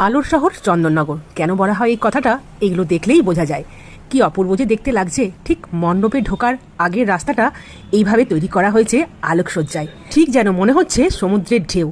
আলোর শহর চন্দননগর কেন বলা হয় এই কথাটা এগুলো দেখলেই বোঝা যায়। কি অপূর্ব যে দেখতে লাগছে। ঠিক মণ্ডপে ঢোকার আগের রাস্তাটা এইভাবে তৈরি করা হয়েছে আলোকসজ্জায়, ঠিক যেন মনে হচ্ছে সমুদ্রের ঢেউ।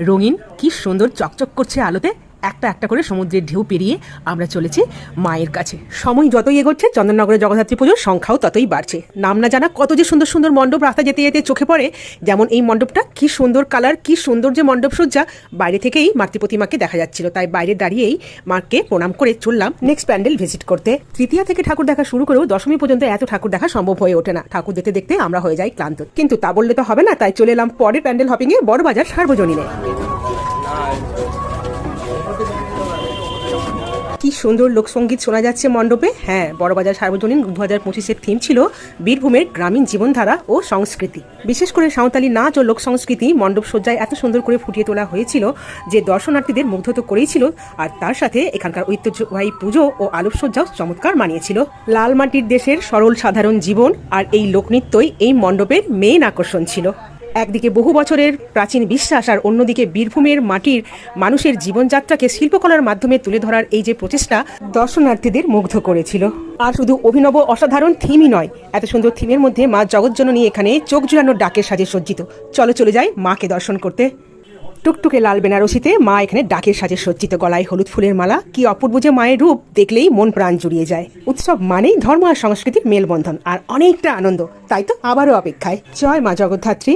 রঙিন কি সুন্দর চকচক করছে আলোতে। একটা একটা করে সমুদ্রের ঢেউ পেরিয়ে আমরা চলেছি মায়ের কাছে। সময় যতই এগোচ্ছে চন্দননগরের জগদ্ধাত্রী পুজোর সংখ্যাও ততই বাড়ছে। নাম না জানা কত যে সুন্দর সুন্দর মণ্ডপ রাস্তা যেতে যেতে চোখে পড়ে। যেমন এই মণ্ডপটা, কি সুন্দর কালার, কি সুন্দর যে মণ্ডপ সজ্জা। বাইরে থেকেই মাতৃ প্রতিমাকে দেখা যাচ্ছিল, তাই বাইরে দাঁড়িয়েই মাকে প্রণাম করে চললাম নেক্সট প্যান্ডেল ভিজিট করতে। তৃতীয়া থেকে ঠাকুর দেখা শুরু করেও দশমী পর্যন্ত এত ঠাকুর দেখা সম্ভব হয়ে ওঠে না। ঠাকুর দেখতে দেখতে আমরা হয়ে যাই ক্লান্ত, কিন্তু তা বললে তো হবে না, তাই চলে এলাম পরের প্যান্ডেল হপিংয়ে বড়বাজার সার্বজনীনে। কি সুন্দর লোকসঙ্গীত শোনা যাচ্ছে মণ্ডপে। হ্যাঁ, বড়বাজার সার্বজনীন 2025-এর থিম ছিল বীরভূমের গ্রামীণ জীবনধারা ও সংস্কৃতি। বিশেষ করে সাঁওতালি নাচ ও লোকসংস্কৃতি মণ্ডপ সজ্জায় এত সুন্দর করে ফুটিয়ে তোলা হয়েছিল যে দর্শনার্থীদের মুগ্ধ তো করেইছিল, আর তার সাথে এখানকার ঐতিহ্যবাহী পুজো ও আলোকসজ্জাও চমৎকার মানিয়েছিল। লাল মাটির দেশের সরল সাধারণ জীবন আর এই লোকনৃত্যই এই মণ্ডপের মেইন আকর্ষণ ছিল। একদিকে বহু বছরের প্রাচীন বিশ্বাস, আর অন্যদিকে বীরভূমের মাটির মানুষের জীবনযাত্রাকে শিল্পকলার মাধ্যমে তুলে ধরার এই যে প্রচেষ্টা দর্শনার্থীদের মুগ্ধ করেছিল। আর শুধু অভিনব অসাধারণ থিমই নয়, এত সুন্দর থিমের মধ্যে মা জগৎজননী এখানে চোখ জুড়ানোর ডাকের সাজে সজ্জিত। চলো চলে যাই মাকে দর্শন করতে। টুকটুকে লাল বেনারসিতে মা এখানে ডাকের সাজে সজ্জিত, গলায় হলুদ ফুলের মালা। কি অপূর্ব যে মায়ের রূপ, দেখলেই মন প্রাণ জুড়িয়ে যায়। উৎসব মানেই ধর্ম আর সংস্কৃতির মেলবন্ধন আর অনেকটা আনন্দ, তাই তো আবারও অপেক্ষায়। জয় মা জগদ্ধাত্রী।